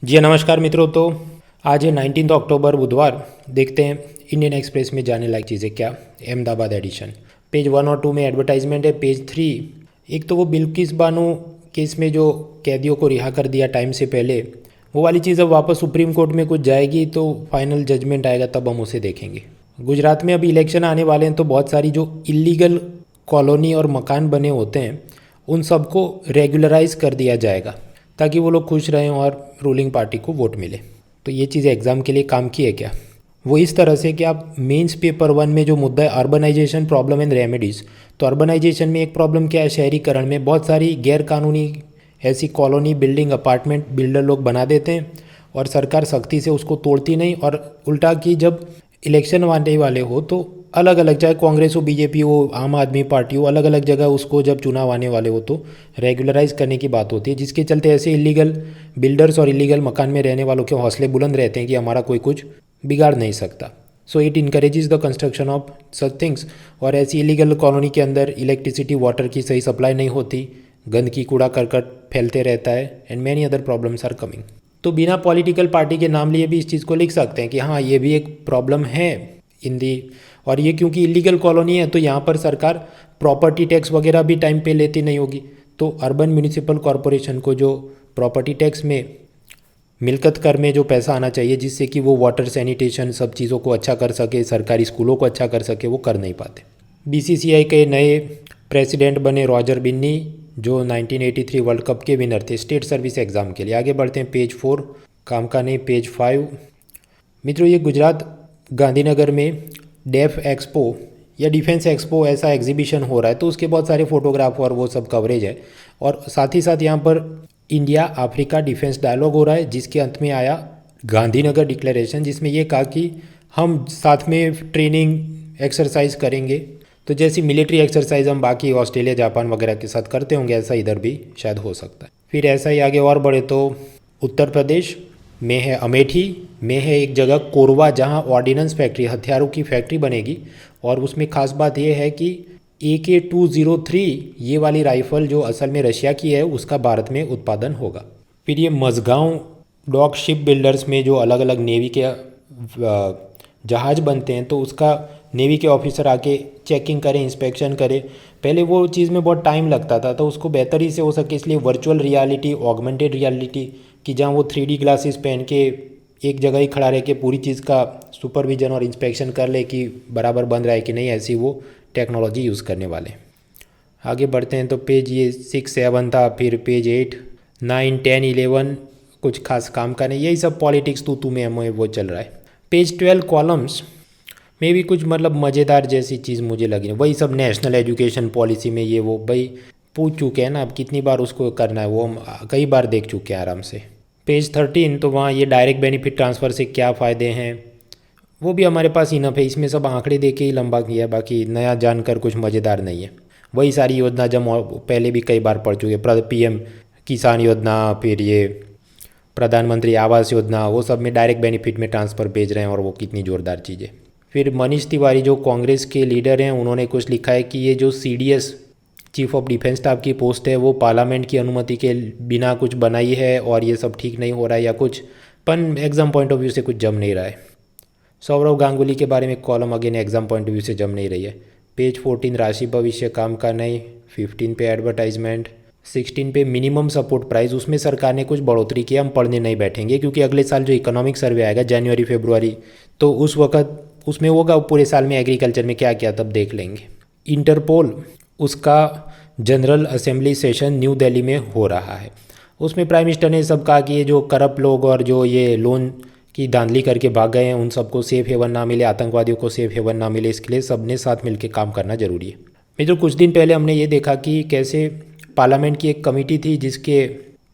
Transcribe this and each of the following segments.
जी नमस्कार मित्रों। तो आज है 19 अक्टूबर बुधवार। देखते हैं इंडियन एक्सप्रेस में जाने लायक चीज़ें क्या। अहमदाबाद एडिशन पेज 1 और 2 में एडवर्टाइजमेंट है। पेज 3 एक तो वो बिल्किस बानो केस में जो कैदियों को रिहा कर दिया टाइम से पहले, वो वाली चीज़ अब वापस सुप्रीम कोर्ट में कुछ जाएगी तो फाइनल जजमेंट आएगा, तब हम उसे देखेंगे। गुजरात में अभी इलेक्शन आने वाले हैं तो बहुत सारी जो इलीगल कॉलोनी और मकान बने होते हैं उन सबको रेगुलराइज कर दिया जाएगा ताकि वो लोग खुश रहें और रूलिंग पार्टी को वोट मिले। तो ये चीज़ एग्ज़ाम के लिए काम की है क्या? वो इस तरह से कि आप मेंस पेपर 1 में जो मुद्दा है अर्बनाइजेशन प्रॉब्लम एंड रेमेडीज़, तो अर्बनाइजेशन में एक प्रॉब्लम क्या है, शहरीकरण में बहुत सारी गैर कानूनी ऐसी कॉलोनी बिल्डिंग अपार्टमेंट बिल्डर लोग बना देते हैं और सरकार सख्ती से उसको तोड़ती नहीं, और उल्टा कि जब इलेक्शन आने वाले हो तो अलग अलग, चाहे कांग्रेस हो, बीजेपी हो, आम आदमी पार्टी हो, अलग अलग जगह उसको जब चुनाव आने वाले हो तो रेगुलराइज करने की बात होती है, जिसके चलते ऐसे इलीगल बिल्डर्स और इलीगल मकान में रहने वालों के हौसले बुलंद रहते हैं कि हमारा कोई कुछ बिगाड़ नहीं सकता। So it encourages the construction of such things. और ऐसी इलीगल कॉलोनी के अंदर इलेक्ट्रिसिटी वाटर की सही सप्लाई नहीं होती, गंदगी कूड़ा करकट फैलते रहता है and many other problems are coming. तो बिना पॉलिटिकल पार्टी के नाम लिए भी इस चीज़ को लिख सकते हैं कि हाँ ये भी एक प्रॉब्लम है इन दी। और ये क्योंकि इलीगल कॉलोनी है तो यहाँ पर सरकार प्रॉपर्टी टैक्स वगैरह भी टाइम पे लेती नहीं होगी, तो अर्बन म्यूनिसिपल कॉरपोरेशन को जो प्रॉपर्टी टैक्स में मिल्कत कर में जो पैसा आना चाहिए जिससे कि वो वाटर सैनिटेशन सब चीज़ों को अच्छा कर सके, सरकारी स्कूलों को अच्छा कर सके, वो कर नहीं पाते। बीसीसीआई के नए प्रेसिडेंट बने रॉजर बिन्नी, जो 1983 वर्ल्ड कप के विनर थे स्टेट सर्विस एग्ज़ाम के लिए। आगे बढ़ते हैं, पेज 4 काम का नहीं, पेज 5। मित्रों, ये गुजरात गांधीनगर में डेफ एक्सपो या डिफेंस एक्सपो ऐसा एग्जीबिशन हो रहा है, तो उसके बहुत सारे फोटोग्राफ और वो सब कवरेज है। और साथ ही साथ यहाँ पर इंडिया अफ्रीका डिफेंस डायलॉग हो रहा है, जिसके अंत में आया गांधीनगर डिक्लेरेशन, जिसमें ये कहा कि हम साथ में ट्रेनिंग एक्सरसाइज करेंगे। तो जैसी मिलिट्री एक्सरसाइज हम बाकी ऑस्ट्रेलिया जापान वगैरह के साथ करते होंगे, ऐसा इधर भी शायद हो सकता है। फिर ऐसा ही आगे और बढ़े तो उत्तर प्रदेश में है अमेठी में है एक जगह कोरवा, जहां ऑर्डिनेंस फैक्ट्री हथियारों की फैक्ट्री बनेगी। और उसमें खास बात यह है कि AK-203 ये वाली राइफ़ल जो असल में रशिया की है उसका भारत में उत्पादन होगा। फिर ये मझगांव डॉक शिप बिल्डर्स में जो अलग अलग नेवी के जहाज़ बनते हैं, तो उसका नेवी के ऑफिसर आके चेकिंग करें, इंस्पेक्शन करें। पहले वो चीज़ में बहुत टाइम लगता था, तो उसको बेहतरी से हो सके इसलिए वर्चुअल रियलिटी, ऑगमेंटेड रियलिटी कि जहाँ वो 3D ग्लासेस पहन के एक जगह ही खड़ा रह के पूरी चीज़ का सुपरविजन और इंस्पेक्शन कर ले कि बराबर बन रहा है कि नहीं, ऐसी वो टेक्नोलॉजी यूज़ करने वाले। आगे बढ़ते हैं तो पेज ये 6-7 था। फिर पेज 8, 9, 10, 11 कुछ खास काम का नहीं, यही सब पॉलिटिक्स तू में हमें वो चल रहा है। पेज 12 कॉलम्स में भी कुछ मतलब मज़ेदार जैसी चीज़ मुझे लगी, वही सब नेशनल एजुकेशन पॉलिसी में ये वो भाई पूछ चुके हैं ना, अब कितनी बार उसको करना है वो हम कई बार देख चुके हैं आराम से। पेज 13 तो वहाँ ये डायरेक्ट बेनिफिट ट्रांसफ़र से क्या फ़ायदे हैं वो भी हमारे पास इनफ है, इसमें सब आंकड़े दे के ही लंबा किया, बाकी नया जानकर कुछ मज़ेदार नहीं है। वही सारी योजना जब पहले भी कई बार पढ़ चुके, PM किसान योजना, फिर ये प्रधानमंत्री आवास योजना, वो सब में डायरेक्ट बेनिफिट में ट्रांसफ़र भेज रहे हैं और वो कितनी ज़ोरदार चीज़ है। फिर मनीष तिवारी जो कांग्रेस के लीडर हैं, उन्होंने कुछ लिखा है कि ये जो CDS chief of defence staff की पोस्ट है वो पार्लियामेंट की अनुमति के बिना कुछ बनाई है और ये सब ठीक नहीं हो रहा है या कुछ पन एग्ज़ाम पॉइंट ऑफ व्यू से कुछ जम नहीं रहा है। सौरव गांगुली के बारे में column again exam point of view से जम नहीं रही है। पेज 14 राशि भविष्य काम का नहीं, 15 पे एडवर्टाइजमेंट, 16 पे मिनिमम सपोर्ट प्राइस, उसमें सरकार ने कुछ बढ़ोतरी की, हम पढ़ने नहीं बैठेंगे क्योंकि अगले साल जो इकोनॉमिक सर्वे आएगा जनवरी फरवरी, तो उस वक्त उसमें होगा पूरे साल में एग्रीकल्चर में क्या क्या, तब देख लेंगे। इंटरपोल उसका general assembly session new Delhi में हो रहा है, उसमें प्राइम मिनिस्टर ने सब कहा कि ये जो करप्ट लोग और जो ये लोन की धांधली करके भाग गए हैं उन सबको सेफ हेवन ना मिले, आतंकवादियों को सेफ हेवन ना मिले, इसके लिए सबने साथ मिलकर काम करना जरूरी है। मित्रों, कुछ दिन पहले हमने ये देखा कि कैसे पार्लियामेंट की एक कमेटी थी जिसके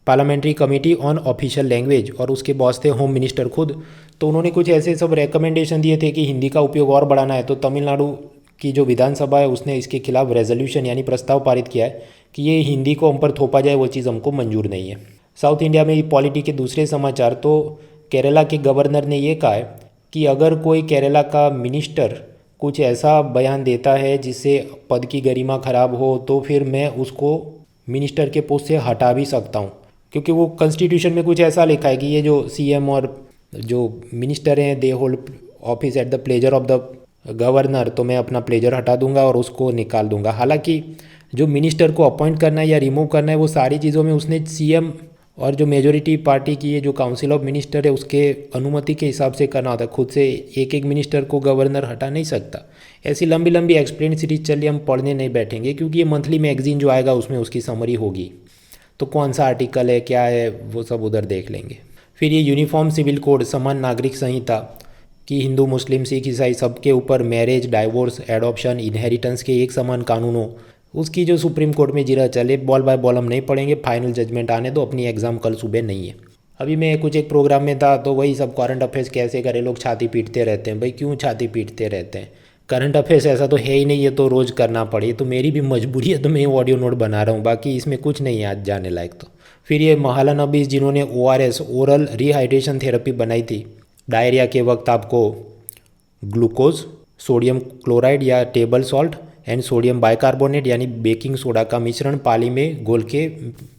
parliamentary committee on official language, और उसके बॉस थे होम मिनिस्टर खुद, तो उन्होंने कुछ ऐसे सब रिकमेंडेशन दिए थे कि हिंदी का उपयोग और बढ़ाना है। तो तमिलनाडु की जो विधानसभा है उसने इसके खिलाफ रेजोल्यूशन यानी प्रस्ताव पारित किया है कि ये हिंदी को हम पर थोपा जाए, वो चीज़ हमको मंजूर नहीं है। साउथ इंडिया में पॉलिटी के दूसरे समाचार, तो केरला के गवर्नर ने ये कहा है कि अगर कोई केरला का मिनिस्टर कुछ ऐसा बयान देता है जिससे पद की गरिमा खराब हो तो फिर मैं उसको मिनिस्टर के पोस्ट से हटा भी सकता हूँ। क्योंकि वो कॉन्स्टिट्यूशन में कुछ ऐसा लिखा है कि ये जो सीएम और जो मिनिस्टर हैं they hold office at the pleasure of the governor, तो मैं अपना प्लेजर हटा दूंगा और उसको निकाल दूंगा। हालांकि जो मिनिस्टर को अपॉइंट करना है या रिमूव करना है वो सारी चीज़ों में उसने सीएम और जो मेजोरिटी पार्टी की है जो काउंसिल ऑफ मिनिस्टर है उसके अनुमति के हिसाब से करना होता है। खुद से एक एक मिनिस्टर को गवर्नर हटा नहीं सकता। ऐसी लंबी लंबी एक्सप्लेन सीरीज चलिए हम पढ़ने नहीं बैठेंगे, क्योंकि ये मंथली मैगजीन जो आएगा उसमें उसकी समरी होगी, तो कौन सा आर्टिकल है क्या है वो सब उधर देख लेंगे। फिर ये यूनिफॉर्म सिविल कोड, समान नागरिक संहिता कि हिंदू मुस्लिम सिख ईसाई सबके ऊपर मैरिज डाइवोर्स एडॉप्शन इनहेरिटेंस के एक समान कानून हो, उसकी जो सुप्रीम कोर्ट में जिरा चले। बॉल बाय बॉल हम नहीं पढ़ेंगे, फाइनल जजमेंट आने दो, अपनी एग्ज़ाम कल सुबह नहीं है। अभी मैं कुछ एक प्रोग्राम में था तो वही सब करंट अफेयर्स कैसे करें, लोग छाती पीटते रहते हैं। भाई क्यों छाती पीटते रहते हैं? करंट अफेयर्स ऐसा तो है ही नहीं, ये तो रोज़ करना पड़े, तो मेरी भी मजबूरी है तो मैं ऑडियो नोट बना रहा हूँ, बाकी इसमें कुछ नहीं है आज जाने लायक। तो फिर ये महाला नबीस जिन्होंने ORS ओरल रिहाइड्रेशन थेरेपी बनाई थी, डायरिया के वक्त आपको ग्लूकोज, सोडियम क्लोराइड या table salt and sodium bicarbonate यानी बेकिंग सोडा का मिश्रण पाली में घोल के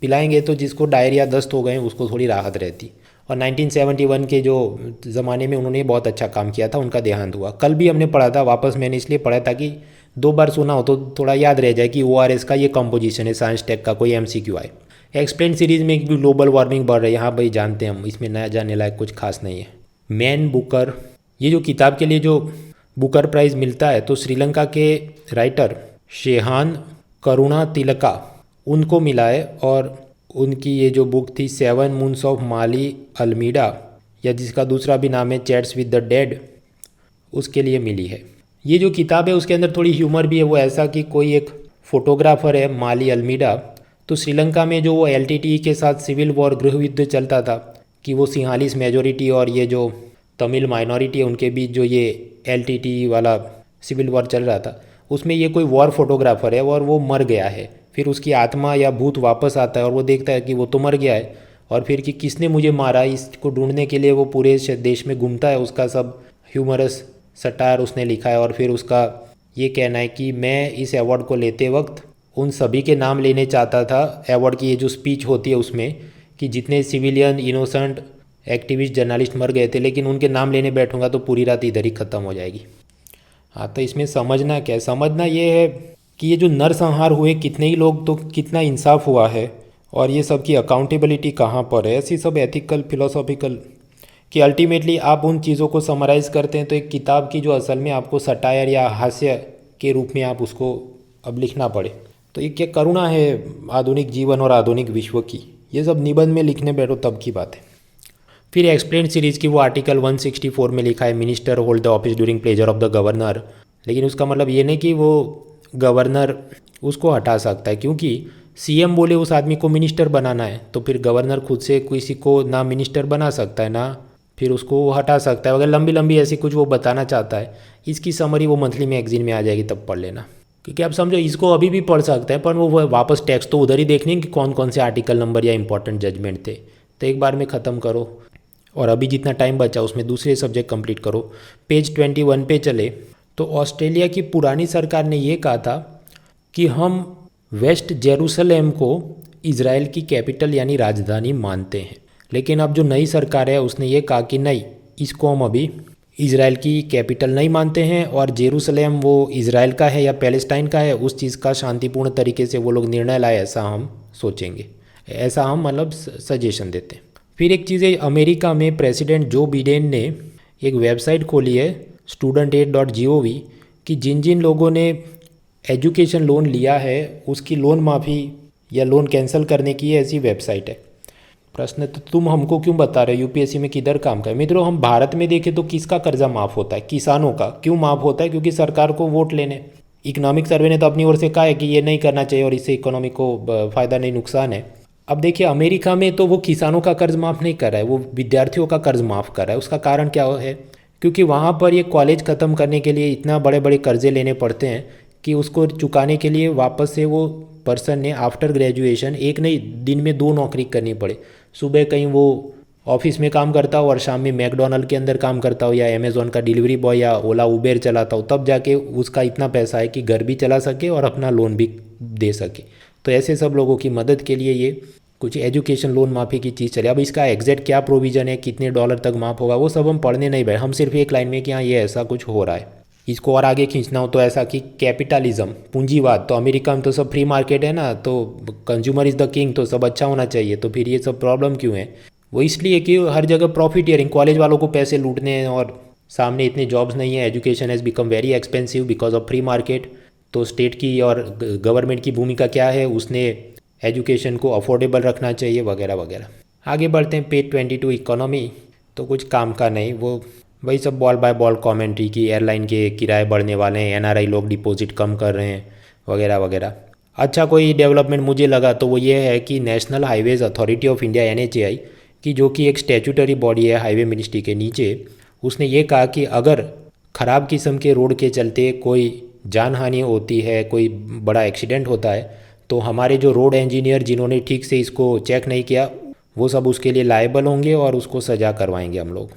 पिलाएंगे तो जिसको डायरिया दस्त हो गए उसको थोड़ी राहत रहती। और 1971 के जो ज़माने में उन्होंने बहुत अच्छा काम किया था, उनका देहांत हुआ। कल भी हमने पढ़ा था, वापस मैंने इसलिए पढ़ा ताकि 2 बार सुना हो तो थोड़ा याद रह जाए कि ORS का ये कंपोजिशन है, साइंस टेक का कोई MCQ आए। एक्सप्लेन सीरीज़ में ग्लोबल वार्मिंग बढ़ रही है, हाँ भाई जानते हैं हम, इसमें नया जाने लायक कुछ खास नहीं है। मैन बुकर, ये जो किताब के लिए जो बुकर प्राइज़ मिलता है तो श्रीलंका के राइटर शेहान करुणा तिलका उनको मिला है, और उनकी ये जो बुक थी 7 मून्स ऑफ माली अल्मीडा, या जिसका दूसरा भी नाम है चैट्स विद द डेड, उसके लिए मिली है। ये जो किताब है उसके अंदर थोड़ी ह्यूमर भी है। वो ऐसा कि कोई एक फोटोग्राफर है माली अल्मीडा, तो श्रीलंका में जो वो LTTE के साथ सिविल वॉर गृह युद्ध चलता था कि वो सिंहालीस मेजोरिटी और ये जो तमिल माइनॉरिटी है उनके बीच जो ये LTTE वाला सिविल वॉर चल रहा था, उसमें ये कोई वॉर फोटोग्राफर है और वो मर गया है। फिर उसकी आत्मा या भूत वापस आता है और वो देखता है कि वो तो मर गया है, और फिर कि किसने मुझे मारा इसको ढूंढने के लिए वो पूरे देश में घूमता है। उसका सब ह्यूमरस सटायर उसने लिखा है, और फिर उसका ये कहना है कि मैं इस अवार्ड को लेते वक्त उन सभी के नाम लेने चाहता था। अवार्ड की ये जो स्पीच होती है उसमें कि जितने सिविलियन इनोसेंट एक्टिविस्ट जर्नलिस्ट मर गए थे, लेकिन उनके नाम लेने बैठूंगा तो पूरी रात इधर ही ख़त्म हो जाएगी। हाँ, तो इसमें समझना क्या है? समझना ये है कि ये जो नरसंहार हुए कितने ही लोग, तो कितना इंसाफ हुआ है, और ये सब की अकाउंटेबिलिटी कहाँ पर है। ऐसी सब एथिकल फिलोसॉफिकल कि अल्टीमेटली आप उन चीज़ों को समराइज़ करते हैं तो एक किताब की जो असल में आपको सटायर या हास्य के रूप में आप उसको अब लिखना पड़े, तो ये क्या करुणा है आधुनिक जीवन और आधुनिक विश्व की। ये सब निबंध में लिखने बैठो तब की बात है। फिर एक्सप्लेन सीरीज़ की वो आर्टिकल 164 में लिखा है minister hold the office during pleasure of the governor, लेकिन उसका मतलब ये नहीं कि वो गवर्नर उसको हटा सकता है, क्योंकि CM बोले उस आदमी को मिनिस्टर बनाना है, तो फिर गवर्नर खुद से किसी को ना मिनिस्टर बना सकता है ना फिर उसको वो हटा सकता है। अगर लंबी लंबी ऐसी कुछ वो बताना चाहता है, इसकी समरी वो मंथली मैगजीन में आ जाएगी, तब पढ़ लेना। क्योंकि आप समझो इसको अभी भी पढ़ सकते हैं, पर वो वापस टेक्स्ट तो उधर ही देखने कि कौन कौन से आर्टिकल नंबर या इंपॉर्टेंट जजमेंट थे, तो एक बार में ख़त्म करो। और अभी जितना टाइम बचा उसमें दूसरे सब्जेक्ट कंप्लीट करो। पेज 21 पे चले तो ऑस्ट्रेलिया की पुरानी सरकार ने ये कहा था कि हम वेस्ट जेरूसलेम को इज़राइल की कैपिटल यानी राजधानी मानते हैं, लेकिन अब जो नई सरकार है उसने ये कहा कि नहीं, इसको हम अभी इज़राइल की कैपिटल नहीं मानते हैं, और जेरूसलेम वो इज़राइल का है या पैलेस्टाइन का है उस चीज़ का शांतिपूर्ण तरीके से वो लोग निर्णय लाए, ऐसा हम सोचेंगे, ऐसा हम मतलब सजेशन देते हैं। फिर एक चीज़ है, अमेरिका में प्रेसिडेंट जो बिडेन ने एक वेबसाइट खोली है studentaid.gov कि जिन जिन लोगों ने एजुकेशन लोन लिया है उसकी लोन माफ़ी या लोन कैंसिल करने की ऐसी वेबसाइट है। प्रश्न, तो तुम हमको क्यों बता रहे हो UPSC में किधर काम का है? मित्रों, हम भारत में देखें तो किसका कर्जा माफ़ होता है? किसानों का। क्यों माफ़ होता है? क्योंकि सरकार को वोट लेने। इकोनॉमिक सर्वे ने तो अपनी ओर से कहा है कि ये नहीं करना चाहिए और इससे इकोनॉमी को फ़ायदा नहीं नुकसान है। अब देखिए अमेरिका में तो वो किसानों का कर्ज माफ़ नहीं कर रहा है, वो विद्यार्थियों का कर्ज माफ़ कर रहा है। उसका कारण क्या है? क्योंकि वहाँ पर ये कॉलेज ख़त्म करने के लिए इतना बड़े बड़े कर्जे लेने पड़ते हैं कि उसको चुकाने के लिए वापस से वो पर्सन ने आफ्टर ग्रेजुएशन एक नहीं दिन में 2 नौकरी करनी पड़े। सुबह कहीं वो ऑफिस में काम करता हो और शाम में मैकडोनल्ड के अंदर काम करता हो, या अमेज़ॉन का डिलीवरी बॉय या ओला उबेर चलाता हो, तब जाके उसका इतना पैसा है कि घर भी चला सके और अपना लोन भी दे सके। तो ऐसे सब लोगों की मदद के लिए ये कुछ एजुकेशन लोन माफ़ी की चीज़ चले। अब इसका एग्जैक्ट क्या प्रोविज़न है, कितने डॉलर तक माफ़ होगा, वो सब हम पढ़ने नहीं बैठे, हम सिर्फ एक लाइन में कि हाँ ये ऐसा कुछ हो रहा है। इसको और आगे खींचना हो तो ऐसा कि कैपिटलिज्म, पूंजीवाद, तो अमेरिका में तो सब फ्री मार्केट है ना, तो कंज्यूमर इज़ द किंग, तो सब अच्छा होना चाहिए, तो फिर ये सब प्रॉब्लम क्यों है? वो इसलिए कि हर जगह प्रॉफिटियरिंग, कॉलेज वालों को पैसे लूटने हैं और सामने इतने जॉब्स नहीं है, education has become very expensive because of free market. तो स्टेट की और गवर्नमेंट की भूमिका क्या है, उसने एजुकेशन को अफोर्डेबल रखना चाहिए वगैरह वगैरह। आगे बढ़ते हैं पेज 22 इकोनॉमी, तो कुछ काम का नहीं, वो वही सब बॉल बाय बॉल कमेंट्री की एयरलाइन के किराए बढ़ने वाले हैं, एनआरआई लोग डिपॉजिट कम कर रहे हैं वगैरह वगैरह। अच्छा कोई डेवलपमेंट मुझे लगा तो वो ये है कि national highways authority of India NHAI की, जो कि एक स्टैट्यूटरी बॉडी है हाईवे मिनिस्ट्री के नीचे, उसने ये कहा कि अगर ख़राब किस्म के रोड के चलते कोई जान हानि होती है, कोई बड़ा एक्सीडेंट होता है, तो हमारे जो रोड इंजीनियर जिन्होंने ठीक से इसको चेक नहीं किया वो सब उसके लिए लायबल होंगे और उसको सज़ा करवाएंगे हम लोग।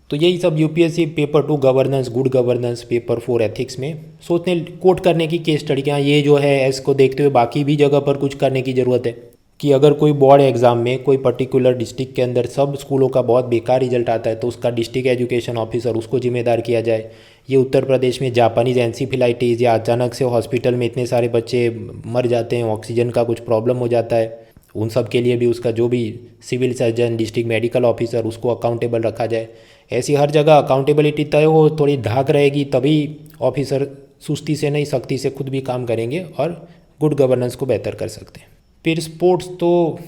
तो यही सब UPSC paper 2 governance, good governance, paper 4 ethics में सोचने कोट करने की केस स्टडी, क्या ये जो है इसको देखते हुए बाकी भी जगह पर कुछ करने की ज़रूरत है कि अगर कोई बोर्ड एग्ज़ाम में कोई पर्टिकुलर डिस्ट्रिक्ट के अंदर सब स्कूलों का बहुत बेकार रिजल्ट आता है तो उसका डिस्ट्रिक्ट एजुकेशन ऑफिसर उसको जिम्मेदार किया जाए। ये उत्तर प्रदेश में जापानीज़ एनसीफिलाइटिस या अचानक से हॉस्पिटल में इतने सारे बच्चे मर जाते हैं, ऑक्सीजन का कुछ प्रॉब्लम हो जाता है, उन सब के लिए भी उसका जो भी civil surgeon, district medical officer, उसको अकाउंटेबल रखा जाए। ऐसी हर जगह अकाउंटेबिलिटी तय हो, थोड़ी धाक रहेगी, तभी ऑफिसर सुस्ती से नहीं सख्ती से खुद भी काम करेंगे और गुड गवर्नेंस को बेहतर कर सकते हैं। फिर स्पोर्ट्स, तो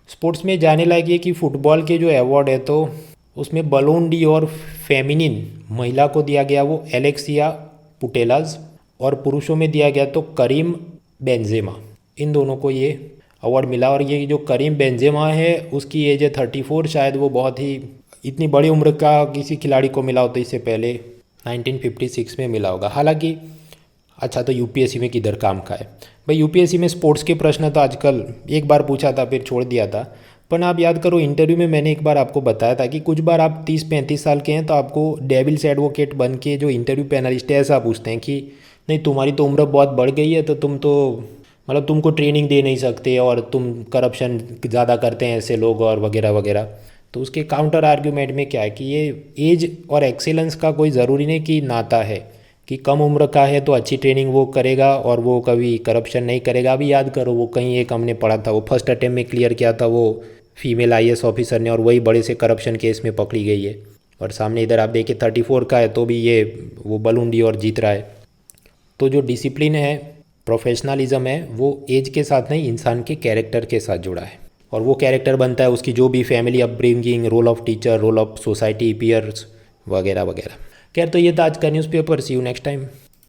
स्पोर्ट्स में जाने लायक ये कि फुटबॉल के जो अवार्ड है तो उसमें बलोन डी और फेमिनिन महिला को दिया गया वो एलेक्सिया पुटेलाज, और पुरुषों में दिया गया तो करीम बेंजेमा, इन दोनों को ये अवार्ड मिला। और ये जो करीम बेंजेमा है उसकी एज है 34, शायद वो बहुत ही इतनी बड़ी उम्र का किसी खिलाड़ी को मिला हो तो इससे पहले 1956 में मिला होगा। हालांकि अच्छा तो यूपीएससी में किधर काम का है भाई, यूपीएससी में स्पोर्ट्स के प्रश्न तो आजकल एक बार पूछा था फिर छोड़ दिया था, पर आप याद करो इंटरव्यू में मैंने एक बार आपको बताया था कि कुछ बार आप 30-35 साल के हैं तो आपको डेविल्स एडवोकेट बन के जो इंटरव्यू पैनलिस्ट है ऐसा पूछते हैं कि नहीं तुम्हारी तो उम्र बहुत बढ़ गई है तो तुम तो मतलब तुमको ट्रेनिंग दे नहीं सकते और तुम करप्शन ज़्यादा करते हैं ऐसे लोग और वगैरह वगैरह। तो उसके काउंटर आर्ग्यूमेंट में क्या है कि ये एज और एक्सीलेंस का कोई ज़रूरी नहीं कि नाता है कि कम उम्र का है तो अच्छी ट्रेनिंग वो करेगा और वो कभी करप्शन नहीं करेगा। अभी याद करो वो कहीं एक हमने पढ़ा था, वो फर्स्ट अटेम्प्ट में क्लियर किया था वो फीमेल IAS ऑफिसर ने, और वही बड़े से करप्शन केस में पकड़ी गई है। और सामने इधर आप देखिए 34 का है तो भी ये वो बलून डी और जीत रहा है। तो जो डिसिप्लिन है, प्रोफेशनलिज्म है, वो एज के साथ नहीं इंसान के कैरेक्टर के साथ जुड़ा है, और वो कैरेक्टर बनता है उसकी जो भी family upbringing, role of teacher, role of society, peers वगैरह वगैरह। खैर तो ये था आज का newspaper. See you next time.